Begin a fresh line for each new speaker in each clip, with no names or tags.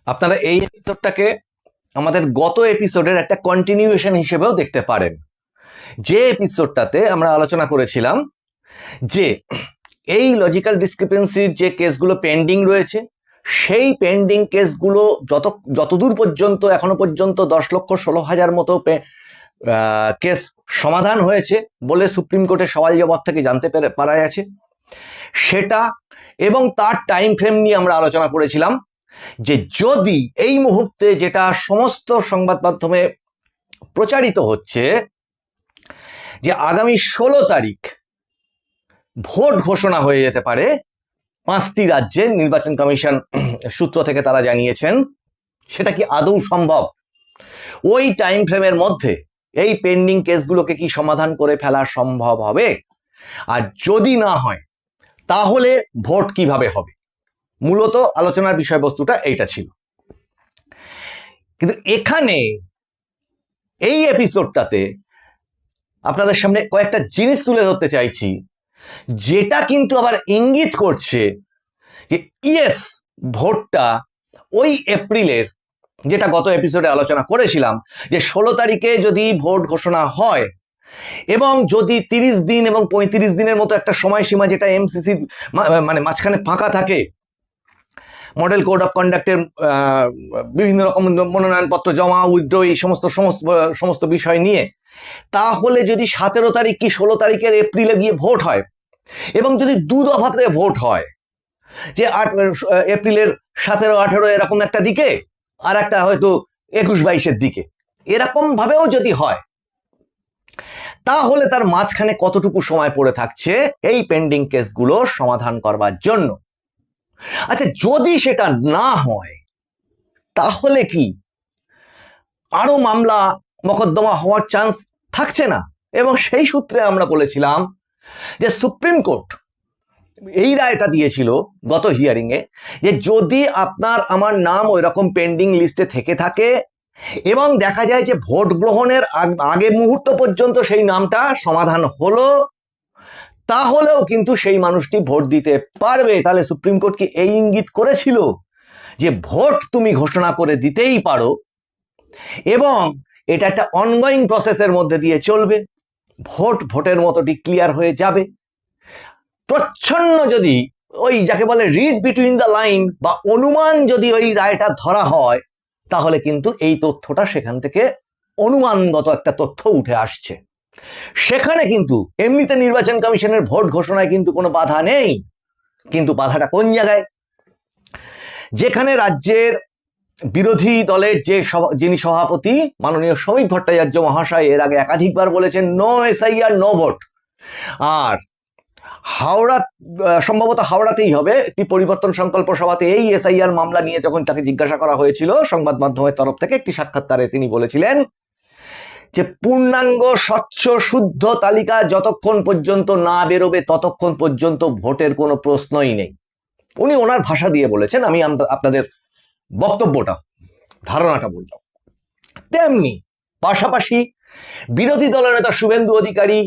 আপনারা এই এপিসোডটাকে আমাদের গত এপিসোডের একটা কন্টিনিউয়েশন হিসেবেও দেখতে পারেন। যে এপিসোডটাতে আমরা আলোচনা করেছিলাম যে এই লজিক্যাল ডিসক্রিপেন্সির যে কেসগুলো পেন্ডিং রয়েছে, সেই পেন্ডিং কেসগুলো যতদূর পর্যন্ত এখনো পর্যন্ত 10,16,000 মতো কেস সমাধান হয়েছে বলে সুপ্রিম কোর্টের সওয়াল জবাব থেকে জানতে পারা গেছে, সেটা এবং তার টাইম ফ্রেম নিয়ে আমরা আলোচনা করেছিলাম যে যদি এই মুহূর্তে যেটা সমস্ত সংবাদ মাধ্যমে প্রচারিত হচ্ছে যে আগামী 16 তারিখ ভোট ঘোষণা হয়ে যেতে পারে 5টি রাজ্যে, নির্বাচন কমিশন সূত্র থেকে তারা জানিয়েছেন, সেটা কি আদৌ সম্ভব? ওই টাইম ফ্রেমের মধ্যে এই পেন্ডিং কেসগুলোকে কি সমাধান করে ফেলা সম্ভব হবে? আর যদি না হয় তাহলে ভোট কিভাবে হবে? মূলত আলোচনার বিষয়বস্তুটা এইটা ছিল। কিন্তু এখানে এই এপিসোডটাতে আপনাদের সামনে কয়েকটা জিনিস তুলে ধরতে চাইছি, যেটা কিন্তু আবার ইঙ্গিত করছে যে ইয়েস, ভোটটা ওই এপ্রিলের, যেটা গত এপিসোডে আলোচনা করেছিলাম যে 16 তারিখে যদি ভোট ঘোষণা হয় এবং যদি 30 দিন এবং 35 দিনের মতো একটা সময়সীমা, যেটা এমসিসি মানে মাঝখানে ফাঁকা থাকে মডেল কোড অফ কন্ডাক্টের বিভিন্ন রকম মনোনয়নপত্র জমা, উইথড্র, এই সমস্ত বিষয় নিয়ে, তাহলে যদি 17 তারিখ কি 16 তারিখের এপ্রিলে গিয়ে ভোট হয় এবং যদি দু দফাতে ভোট হয়, যে এপ্রিলের 17-18 এরকম একটা দিকে আর একটা হয়তো 21-22-এর দিকে, এরকম ভাবেও যদি হয়, তাহলে তার মাঝখানে কতটুকু সময় পড়ে থাকছে এই পেন্ডিং কেসগুলো সমাধান করবার জন্য? আচ্ছা, যদি সেটা না হয় তাহলে কি আরো মামলা মোকদ্দমা হওয়ার চান্স থাকছে না? এবং সেই সূত্রে আমরা বলেছিলাম যে সুপ্রিম কোর্ট এই রায়টা দিয়েছিল গত হিয়ারিং এ, যে যদি আপনার আমার নাম ওই রকম পেন্ডিং লিস্টে থেকে থাকে এবং দেখা যায় যে ভোট গ্রহণের আগে মুহূর্ত পর্যন্ত সেই নামটা সমাধান হলো, তাহলেও কিন্তু সেই মানুষটি ভোট দিতে পারবে। তাহলে সুপ্রিম কোর্ট কি এই ইঙ্গিত করেছিল যে ভোট তুমি ঘোষণা করে দিতেই পারো এবং এটা একটা অনগোয়িং প্রসেসের মধ্যে দিয়ে চলবে, ভোটের মতো ডিক্লিয়ার হয়ে যাবে। প্রচ্ছন্ন যদি ওই যাকে বলে রিড বিটুইন দ্য লাইন বা অনুমান যদি ওই রায়টা ধরা হয়, তাহলে কিন্তু এই তথ্যটা সেখান থেকে অনুমানগত একটা তথ্য উঠে আসছে। সেখানে কিন্তু এমনিতে নির্বাচন কমিশনের ভোট ঘোষণায় কিন্তু কোনো বাধা নেই, কিন্তু বাধাটা কোন জায়গায়? যেখানে রাজ্যের বিরোধী দলের যিনি সভাপতি মাননীয় শ্রমিক ভট্টাচার্য মহাশয় এর আগে একাধিকবার বলেছেন নো এসআইআর নো ভোট, আর হাওড়া, সম্ভবত হাওড়াতেই হবে, একটি পরিবর্তন সংকল্প সভাতে এই এসআইআর মামলা নিয়ে যখন তাকে জিজ্ঞাসা করা হয়েছিল সংবাদ মাধ্যমের তরফ থেকে, একটি সাক্ষাৎকারে তিনি বলেছিলেন যে পূর্ণাঙ্গ স্বচ্ছ শুদ্ধ তালিকা যতক্ষণ পর্যন্ত না বেরোবে ততক্ষণ পর্যন্ত ভোটের কোনো প্রশ্নই নেই। উনি ওনার ভাষা দিয়ে বলেছেন, আমি আপনাদের বক্তব্যটা, ধারণাটা বললাম। তেমনি পাশাপাশি বিরোধী দলনেতা শুভেন্দু অধিকারী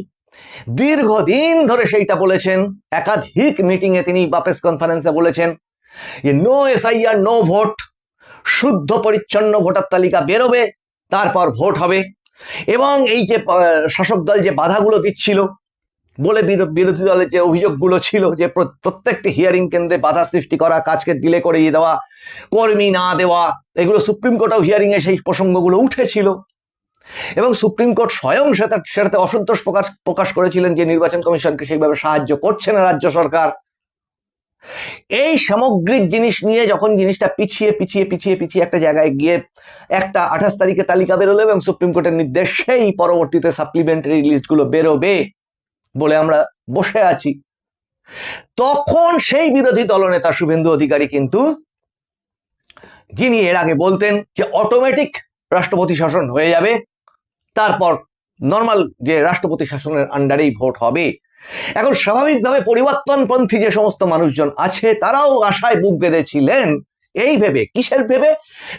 দীর্ঘদিন ধরে সেইটা বলেছেন, একাধিক মিটিং এ তিনি বা প্রেস কনফারেন্সে বলেছেন যে নো এসআইআর নো ভোট, শুদ্ধ পরিচ্ছন্ন ভোটার তালিকা বেরোবে, তারপর ভোট হবে। এবং এই যে শাসক দল যে বাধাগুলো দিচ্ছিল বলে, বিরোধী দলের যে অভিযোগগুলো ছিল যে প্রত্যেকটি হিয়ারিং কেন্দ্রে বাধা সৃষ্টি করা, কাজকে ডিলে করিয়ে দেওয়া, কর্মী না দেওয়া, এগুলো সুপ্রিম কোর্টেও হিয়ারিং এ সেই প্রসঙ্গগুলো উঠেছিল এবং সুপ্রিম কোর্ট স্বয়ং সেটাতে অসন্তোষ প্রকাশ করেছিলেন যে নির্বাচন কমিশনকে সেইভাবে সাহায্য করছে না রাজ্য সরকার। এই সামগ্রিক জিনিস নিয়ে যখন জিনিসটা পিছিয়ে পিছিয়ে পিছিয়ে পিছিয়ে একটা জায়গায় গিয়ে একটা 28 তারিখে তালিকা বেরোলো এবং সুপ্রিম কোর্টের নির্দেশ সেই পরবর্তীতে সাপ্লিমেন্টারি লিস্টগুলো বেরোবে বলে আমরা বসে আছি, তখন সেই বিরোধী দলনেতা শুভেন্দু অধিকারী কিন্তু, যিনি এর আগে বলতেন যে অটোমেটিক রাষ্ট্রপতি শাসন হয়ে যাবে, তারপর নর্মাল যে রাষ্ট্রপতি শাসনের আন্ডারেই ভোট হবে, এখন স্বাভাবিকভাবে পরিবর্তনপন্থী যে সমস্ত মানুষজন আছে তারাও আশায় বুক বেঁধেছিলেন এই ভেবে, কিসের ভেবে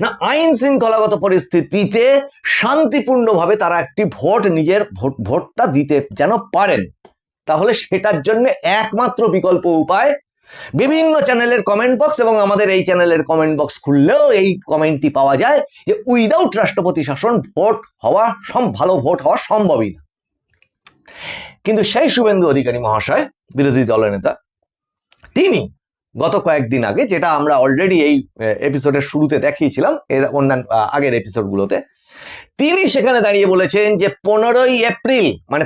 না আইন শৃঙ্খলাগত পরিস্থিতিতে শান্তিপূর্ণভাবে তারা একটি ভোট, নিজের ভোটটা দিতে যেন পারেন। তাহলে সেটার জন্য একমাত্র বিকল্প উপায় বিভিন্ন চ্যানেলের কমেন্ট বক্স এবং আমাদের এই চ্যানেলের কমেন্ট বক্স খুললেও এই কমেন্টটি পাওয়া যায় যে উইদাউট রাষ্ট্রপতি শাসন ভালো ভোট হওয়া সম্ভবই না। কিন্তু সেই শুভেন্দু অধিকারী মহাশয়, বিরোধী দলের নেতা, তিনি গত কয়েকদিন আগে, যেটা আমরা অলরেডি এই এপিসোডের শুরুতে দেখিয়েছিলাম এর অন্যান্য আগের এপিসোডগুলোতে, তিনি সেখানে দাঁড়িয়ে বলেছেন যে 15ই এপ্রিল মানে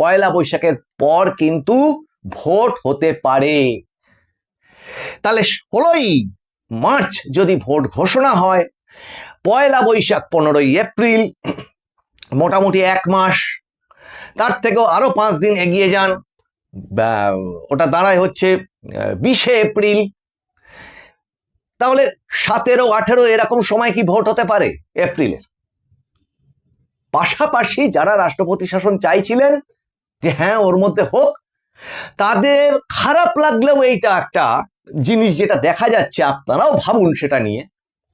পয়লা বৈশাখের পর কিন্তু ভোট হতে পারে। তাহলে 16ই মার্চ যদি ভোট ঘোষণা হয়, পয়লা বৈশাখ 15ই এপ্রিল, মোটামুটি 1 মাস, তার থেকেও আরো 5 দিন এগিয়ে যান, ওটা দাঁড়ায় হচ্ছে 20শে এপ্রিল। তাহলে 17, 18 এরকম সময় কি ভোট হতে পারে এপ্রিলের? পাশাপাশি যারা রাষ্ট্রপতি শাসন চাইছিলেন যে হ্যাঁ ওর মধ্যে হোক, তাদের খারাপ লাগলেও এইটা একটা জিনিস যেটা দেখা যাচ্ছে, আপনারাও ভাবুন সেটা নিয়ে,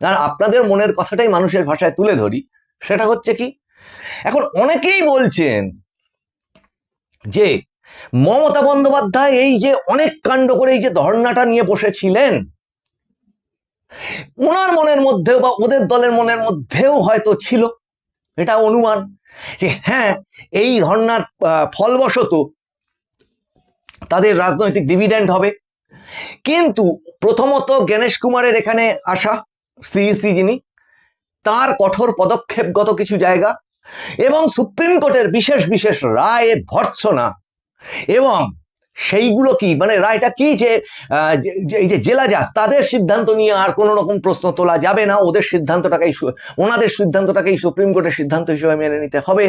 আর আপনাদের মনের কথাটাই মানুষের ভাষায় তুলে ধরি। সেটা হচ্ছে কি, এখন অনেকেই বলছেন যে মমতা বন্দ্যোপাধ্যায় এই যে অনেক কাণ্ড করে এই যে ধর্ণাটা নিয়ে বসেছিলেন, ওনার মনের মধ্যেও বা ওদের দলের মনের মধ্যেও হয়তো ছিল এটা অনুমান যে হ্যাঁ এই ধর্ণার ফলবশত তাদের রাজনৈতিক ডিভিডেন্ড হবে। কিন্তু প্রথমত গণেশ কুমারের এখানে আসা সিইসি যিনি, তার কঠোর পদক্ষেপগত কিছু জায়গা এবং সুপ্রিম কোর্টের বিশেষ বিশেষ রায় ভর্ৎসনা, এবং সেইগুলো কি মানে রায়টা কি যে এই যে জেলা জাজ তাদের সিদ্ধান্ত নিয়ে আর কোনো রকম প্রশ্ন তোলা যাবে না, ওনাদের সিদ্ধান্তটাকেই সুপ্রিম কোর্টের সিদ্ধান্ত হিসেবে মেনে নিতে হবে।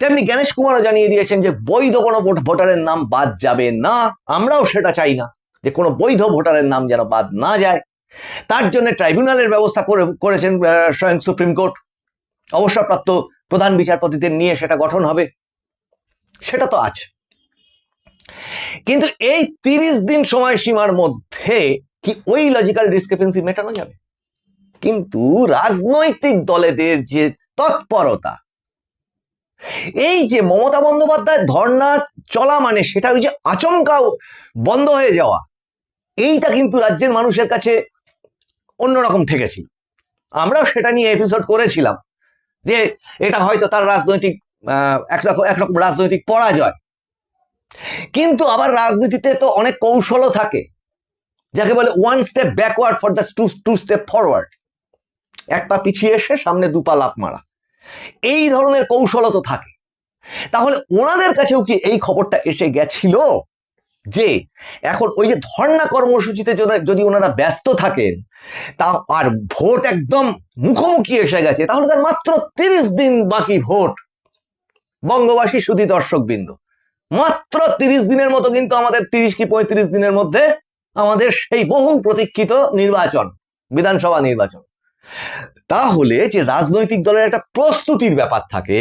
তেমনি গণেশ কুমারও জানিয়ে দিয়েছেন যে বৈধ কোনো ভোটারের নাম বাদ যাবে না, আমরাও সেটা চাই না যে কোনো বৈধ ভোটারের নাম যেন বাদ না যায়। তার জন্য ট্রাইব্যুনালের ব্যবস্থা করেছেন স্বয়ং সুপ্রিম কোর্ট, অবসরপ্রাপ্ত প্রধান বিচারপতিদের নিয়ে সেটা গঠন হবে, সেটা তো আছে। কিন্তু এই 30 দিন সময়সীমার মধ্যে কি ওই লজিক্যাল ডিসক্রিপেন্সি মেটানো যাবে? কিন্তু রাজনৈতিক দলেদের যে তৎপরতা, এই যে মমতা বন্দ্যোপাধ্যায় ধর্ণা চলা মানে সেটা ওই যে আচমকা বন্ধ হয়ে যাওয়া, এইটা কিন্তু রাজ্যের মানুষের কাছে অন্যরকম ঠেকেছিল। আমরাও সেটা নিয়ে এপিসোড করেছিলাম যে এটা হয়তো তার রাজনৈতিক একরকম রাজনৈতিক পরাজয়। কিন্তু আবার রাজনীতিতে তো অনেক কৌশলও থাকে, যাকে বলে 1 step backward for the 2 step forward, 1 পা পিছিয়ে এসে সামনে 2 পা লাফ মারা, এই ধরনের কৌশলও তো থাকে। তাহলে ওনাদের কাছেও কি এই খবরটা এসে গেছিল যে এখন ওই যে ধর্ণা কর্মসূচিতে যদি ওনারা ব্যস্ত থাকেন, তা আর ভোট একদম মুখোমুখি এসে গেছে, তাহলে তার মাত্র 30 দিন বাকি ভোট। বঙ্গবাসী শুধু দর্শকবৃন্দ, মাত্র 30 দিনের মতো কিন্তু আমাদের 30 কি 35 দিনের মধ্যে আমাদের সেই বহু প্রতীক্ষিত নির্বাচন, বিধানসভা নির্বাচন। তাহলে যে রাজনৈতিক দলের একটা প্রস্তুতির ব্যাপার থাকে,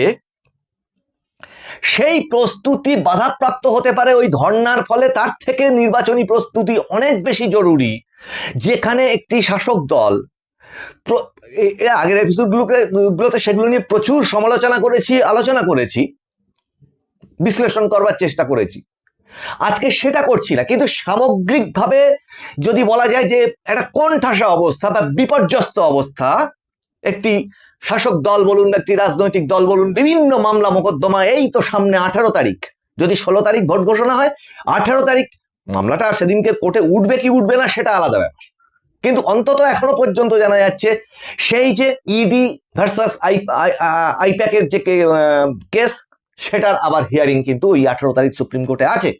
সেই প্রস্তুতি বাধাপ্রাপ্ত হতে পারে ওই ধর্ণার ফলে। তার থেকে নির্বাচনী প্রস্তুতি অনেক বেশি জরুরি, যেখানে একটি শাসক দল, আগের এপিসোডগুলোতে সেগুলো নিয়ে প্রচুর সমালোচনা করেছি, আলোচনা করেছি, বিশ্লেষণ করবার চেষ্টা করেছি, আজকে সেটা করছি না। কিন্তু সামগ্রিকভাবে যদি বলা যায় যে একটা কোণঠাসা অবস্থা বা বিপর্যস্ত অবস্থা, একটি শাসক দল বলুন, একটি রাজনৈতিক দল বলুন, বিভিন্ন মামলা মোকদ্দমা, এই তো সামনে 18 তারিখ, যদি 16 তারিখ ভোট ঘোষণা হয়, 18 তারিখ মামলাটা সেদিনকে কোর্টে উঠবে কি উঠবে না সেটা আলাদা ব্যাপার। কিন্তু অন্তত এখনো পর্যন্ত জানা যাচ্ছে সেই যে ইডি ভার্সাস আইপ্যাকের যে কেস, সেটার আবার হিয়ারিং কিন্তু ওই 18 তারিখ সুপ্রিম কোর্টে আছে।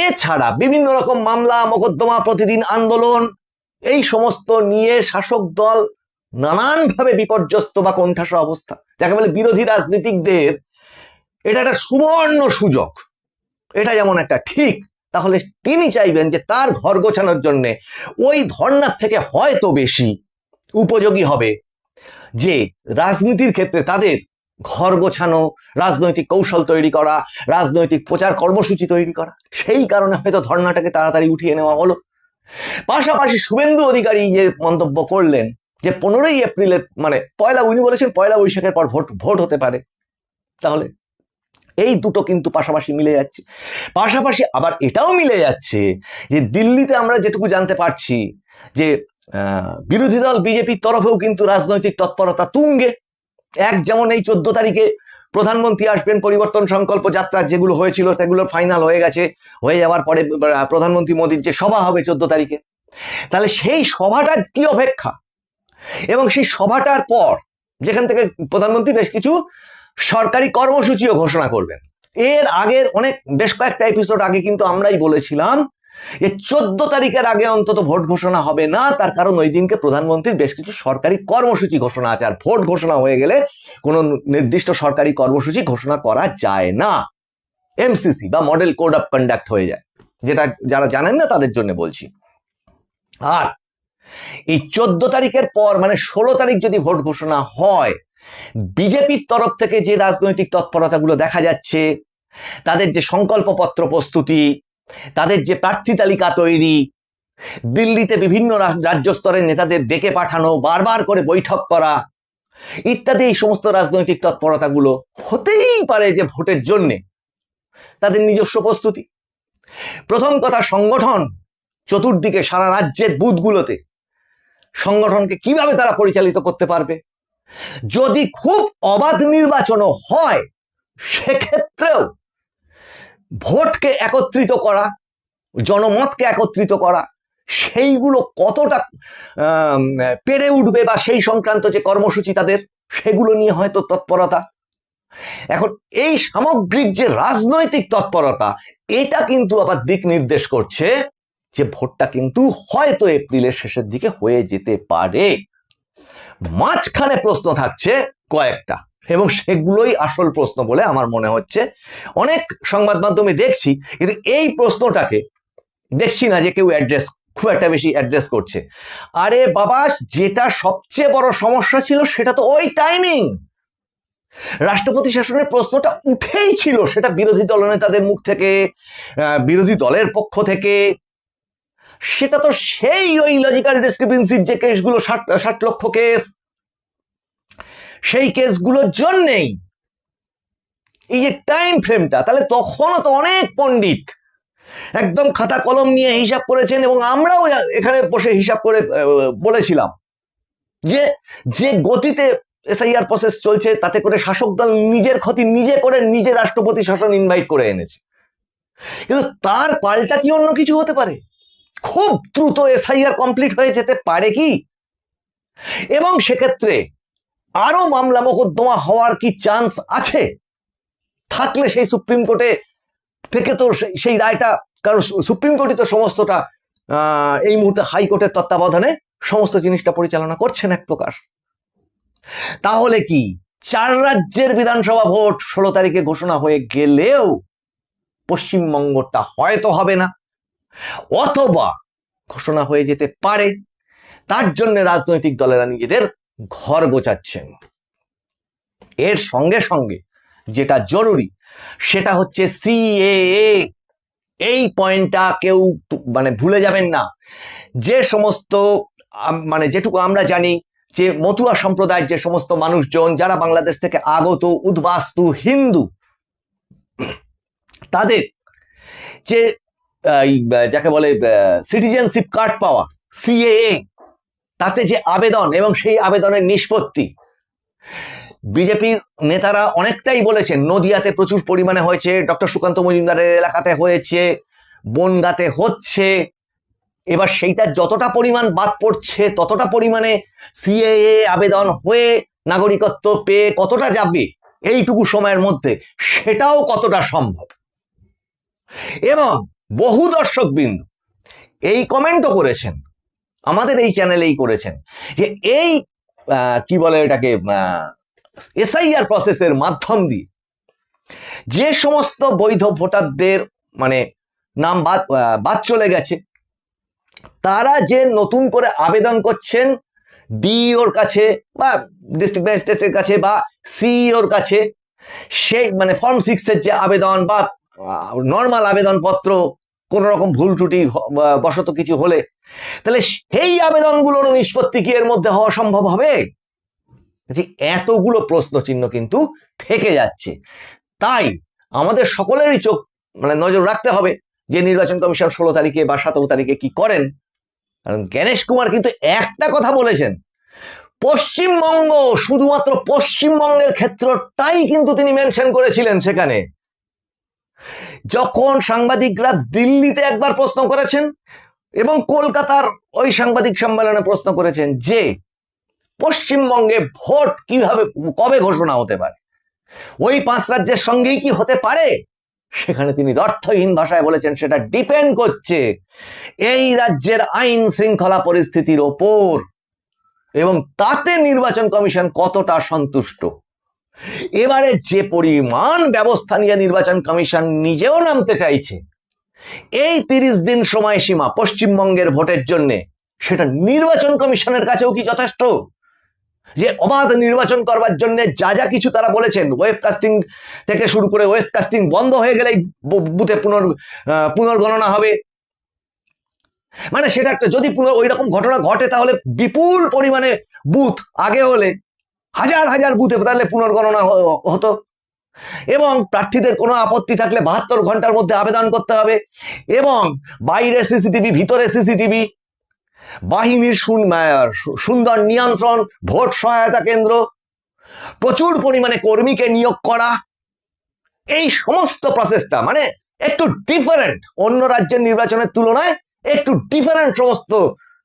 এছাড়া বিভিন্ন রকম মামলা মোকদ্দমা, প্রতিদিন আন্দোলন, এই সমস্ত নিয়ে শাসক দল নানানভাবে বিপর্যস্ত বা কোণঠাসা অবস্থা, যাকে বলে বিরোধী রাজনীতিকদের এটা একটা সুবর্ণ সুযোগ। এটা যেমন একটা ঠিক, তাহলে তিনি চাইবেন যে তার ঘর গোছানোর জন্য ওই ধর্ণার থেকে হয়তো বেশি উপযোগী হবে যে রাজনীতির ক্ষেত্রে তাদের ঘর গোছানো, রাজনৈতিক কৌশল তৈরি করা, রাজনৈতিক প্রচার কর্মসূচি তৈরি করা। সেই কারণে হয়তো ধর্ণাটাকে তাড়াতাড়ি উঠিয়ে নেওয়া হলো। পাশাপাশি শুভেন্দু অধিকারী যে মন্তব্য করলেন যে 15ই এপ্রিলের মানে উনি বলেছেন পয়লা বৈশাখের পর ভোট হতে পারে, তাহলে এই দুটো কিন্তু পাশাপাশি মিলে যাচ্ছে। পাশাপাশি আবার এটাও মিলে যাচ্ছে যে দিল্লিতে আমরা যেটুকু জানতে পারছি যে বিরোধী দল বিজেপির তরফেও কিন্তু রাজনৈতিক তৎপরতা তুঙ্গে। যেমন এই 14 তারিখে প্রধানমন্ত্রী আসবেন, পরিবর্তন সংকল্প যাত্রা যেগুলো হয়েছিল সেগুলো ফাইনাল হয়ে গেছে, হয়ে যাওয়ার পরে প্রধানমন্ত্রী মোদীর যে সভা হবে 14 তারিখে, তাহলে সেই সভাটার কি অপেক্ষা, এবং সেই সভাটার পর যেখান থেকে প্রধানমন্ত্রী বেশ কিছু সরকারি কর্মসূচিও ঘোষণা করবেন। এর আগের বেশ কয়েকটা এপিসোড আগে কিন্তু আমরাই বলেছিলাম যে 14 তারিখের আগে অন্তত ভোট ঘোষণা হবে না, তার কারণ ওই দিনকে প্রধানমন্ত্রীর বেশ কিছু সরকারি কর্মসূচি ঘোষণা আছে, আর ভোট ঘোষণা হয়ে গেলে কোনো নির্দিষ্ট সরকারি কর্মসূচি ঘোষণা করা যায় না, এমসিসি বা মডেল কোড অফ কন্ডাক্ট হয়ে যায়, যেটা যারা জানেন না তাদের জন্য বলছি। আর এই 14 তারিখের পর মানে 16 তারিখ যদি ভোট ঘোষণা হয়, বিজেপির তরফ থেকে যে রাজনৈতিক তৎপরতাগুলো দেখা যাচ্ছে, তাদের যে সংকল্পপত্র প্রস্তুতি, তাদের যে প্রার্থী তালিকা তৈরি, দিল্লিতে বিভিন্ন রাজ্য স্তরের নেতাদের ডেকে পাঠানো, বারবার করে বৈঠক করা ইত্যাদি, এই সমস্ত রাজনৈতিক তৎপরতাগুলো হতেই পারে যে ভোটের জন্যে তাদের নিজস্ব প্রস্তুতি। প্রথম কথা, সংগঠন চতুর্দিকে সারা রাজ্যের বুথগুলোতে সংগঠনকে কিভাবে তারা পরিচালিত করতে পারবে। যদি খুব অবাধ নির্বাচনও হয়, সেক্ষেত্রেও ভোটকে একত্রিত করা, জনমতকে একত্রিত করা, সেইগুলো কতটা পেরে উঠবে বা সেই সংক্রান্ত যে কর্মসূচি তাদের, সেগুলো নিয়ে হয়তো তৎপরতা। এখন এই সামগ্রিক যে রাজনৈতিক তৎপরতা, এটা কিন্তু আবার দিক নির্দেশ করছে যে ভোটটা কিন্তু হয়তো এপ্রিলের শেষের দিকে হয়ে যেতে পারে। মাঝখানে প্রশ্ন থাকছে কয়েকটা, এবং সেগুলোই আসল প্রশ্ন বলে আমার মনে হচ্ছে। অনেক সংবাদ মাধ্যমে দেখছি, কিন্তু এই প্রশ্নটাকে দেখছি না যে কেউ খুব একটা বেশি অ্যাড্রেস করছে। আরে বাবা, যেটা সবচেয়ে বড় সমস্যা ছিল সেটা তো ওই টাইমিং। রাষ্ট্রপতি শাসনের প্রশ্নটা উঠেই ছিল, সেটা বিরোধী দলনেতাদের মুখ থেকে, বিরোধী দলের পক্ষ থেকে। সেটা তো সেই ওই লজিক্যাল ডিসক্রিপেন্সির যে কেসগুলো, 60 লক্ষ কেস, সেই কেসগুলোর জন্যেই এই যে টাইম ফ্রেমটা। তাহলে তখনও তো অনেক পণ্ডিত একদম খাতা কলম নিয়ে হিসাব করেছেন, এবং আমরাও এখানে বসে হিসাব করে বলেছিলাম যে যে গতিতে এসআইআর প্রসেস চলছে, তাতে করে শাসক দল নিজের ক্ষতি নিজে করে নিজে রাষ্ট্রপতি শাসন ইনভাইট করে এনেছে। কিন্তু তার পাল্টা কি অন্য কিছু হতে পারে? খুব দ্রুত এসআইআর কমপ্লিট হয়ে যেতে পারে কি, এবং সেক্ষেত্রে আরো মামলা মোকদ্দমা হওয়ার কি চান্স আছে? থাকলে সেই সুপ্রিম কোর্টে থেকে তো সেই রায়টা, কারণ সুপ্রিম কোর্টই তো সমস্তটা এই মুহূর্তে হাইকোর্টের তত্ত্বাবধানে সমস্ত জিনিসটা পরিচালনা করছেন এক প্রকার। তাহলে কি 4 রাজ্যের বিধানসভা ভোট 16 তারিখে ঘোষণা হয়ে গেলেও পশ্চিমবঙ্গটা হয়তো হবে না, অথবা ঘোষণা হয়ে যেতে পারে। তার জন্য রাজনৈতিক দলেরা নিজেদের ঘর গোছাচ্ছেন। এর সঙ্গে সঙ্গে যেটা জরুরি সেটা হচ্ছে সিএএ। এই পয়েন্টটা কেউ মানে ভুলে যাবেন না। যে সমস্ত যেটুকু আমরা জানি যে মতুয়া সম্প্রদায়ের যে সমস্ত মানুষজন যারা বাংলাদেশ থেকে আগত উদ্বাস্তু হিন্দু, তাদের যে যাকে বলে সিটিজেনশিপ কার্ড পাওয়া, সিএএ, তাতে যে আবেদন এবং সেই আবেদনের নিষ্পত্তি, বিজেপির নেতারা অনেকটাই বলেছেন নদিয়াতে প্রচুর পরিমাণে হয়েছে, ডক্টর সুকান্ত মজুমদারের এলাকাতে হয়েছে, বনগাঁতে হচ্ছে। এবার সেইটা যতটা পরিমাণ বাদ পড়ছে, ততটা পরিমাণে সিএএ আবেদন হয়ে নাগরিকত্ব পেয়ে কতটা যাবে এইটুকু সময়ের মধ্যে, সেটাও কতটা সম্ভব। এবং বহু দর্শকবৃন্দ এই কমেন্টও করেছেন, আমাদের এই চ্যানেলেই করেছেন, যে এই কি বলে এটাকে এসআইআর প্রসেসের মাধ্যম দিয়ে যে সমস্ত বৈধ ভোটারদের নাম বাদ চলে গেছে, তারা যে নতুন করে আবেদন করছেন ডিওর কাছে বা ডিস্ট্রিক্ট ম্যাজিস্ট্রেটের কাছে বা সিইওর কাছে, সেই ফর্ম 6 এর যে আবেদন বা নর্মাল আবেদনপত্র, কোন রকম ভুল ত্রুটি বশত কিছু হলে, তাহলে সেই আবেদনগুলোর নিষ্পত্তি কি এর মধ্যে হওয়া সম্ভব হবে? এতগুলো প্রশ্ন চিহ্ন কিন্তু থেকে যাচ্ছে। তাই আমাদের সকলেরই চোখ নজর রাখতে হবে যে নির্বাচন কমিশন 16 তারিখে বা 17 তারিখে কি করেন। কারণ জ্ঞানেশ কুমার কিন্তু একটা কথা বলেছেন, পশ্চিমবঙ্গ, শুধুমাত্র পশ্চিমবঙ্গের ক্ষেত্রটাই কিন্তু তিনি মেনশন করেছিলেন সেখানে। যখন সাংবাদিকরা দিল্লিতে একবার প্রশ্ন করেছেন এবং কলকাতার ওই সাংবাদিক সম্মেলনে প্রশ্ন করেছেন যে পশ্চিমবঙ্গে ভোট কিভাবে কবে ঘোষণা হতে পারে, ওই 5 রাজ্যের সঙ্গেই কি হতে পারে, সেখানে তিনি অর্থহীন ভাষায় বলেছেন সেটা ডিপেন্ড করছে এই রাজ্যের আইন শৃঙ্খলা পরিস্থিতির ওপর এবং তাতে নির্বাচন কমিশন কতটা সন্তুষ্ট। এবারে যে পরিমাণ ব্যবস্থা নিয়ে নির্বাচন কমিশন নিজেও নামতে চাইছে, এই 30 দিন সময়সীমা পশ্চিমবঙ্গের ভোটের জন্য, সেটা নির্বাচন কমিশনের কাছেও কি যথেষ্ট? যে অবাধ নির্বাচন করবার জন্য যা যা কিছু তারা বলেছেন, ওয়েবকাস্টিং থেকে শুরু করে ওয়েবকাস্টিং বন্ধ হয়ে গেলেই বুথে পুনর্গণনা হবে, সেটা একটা যদি ওই রকম ঘটনা ঘটে তাহলে বিপুল পরিমাণে বুথ আগে হলে হাজার হাজার বুথে তাহলে পুনর্গণনা হতো এবং প্রার্থীদের কোনো আপত্তি থাকলে 72 ঘন্টার মধ্যে আবেদন করতে হবে এবং বাইরে সিসিটিভি, ভিতরে সিসিটিভি, বাহিনীর সুন্দর নিয়ন্ত্রণ, ভোট সহায়তা কেন্দ্র, প্রচুর পরিমাণে কর্মীকে নিয়োগ করা, এই সমস্ত প্রসেসটা একটু ডিফারেন্ট, অন্য রাজ্যের নির্বাচনের তুলনায় একটু ডিফারেন্ট সমস্ত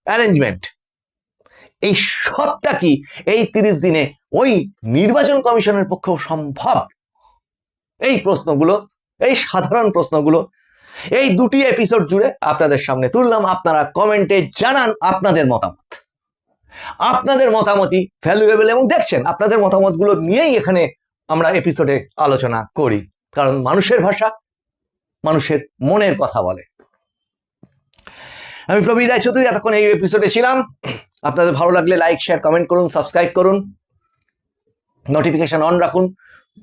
অ্যারেঞ্জমেন্ট। এই সবটা কি এই 30 দিনে ওই নির্বাচন কমিশনের পক্ষেও সম্ভব? এই প্রশ্নগুলো, এই সাধারণ প্রশ্নগুলো এই দুটি এপিসোড জুড়ে আপনাদের সামনে তুললাম। আপনারা কমেন্টে জানান আপনাদের মতামত। আপনাদের মতামতই ভ্যালুয়েবল এবং দেখছেন আপনাদের মতামতগুলো নিয়েই এখানে আমরা এপিসোডে আলোচনা করি, কারণ মানুষের ভাষা মানুষের মনের কথা বলে। আমি প্রবীর রায়চৌধুরী, এতক্ষণ এই এপিসোডে ছিলাম। আপনাদের ভালো লাগলে লাইক, শেয়ার, কমেন্ট করুন, সাবস্ক্রাইব করুন, নোটিফিকেশন অন রাখুন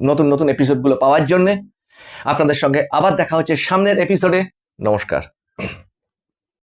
নতুন নতুন এপিসোডগুলো পাওয়ার জন্য। আপনাদের সঙ্গে আবার দেখা হচ্ছে সামনের এপিসোডে। নমস্কার।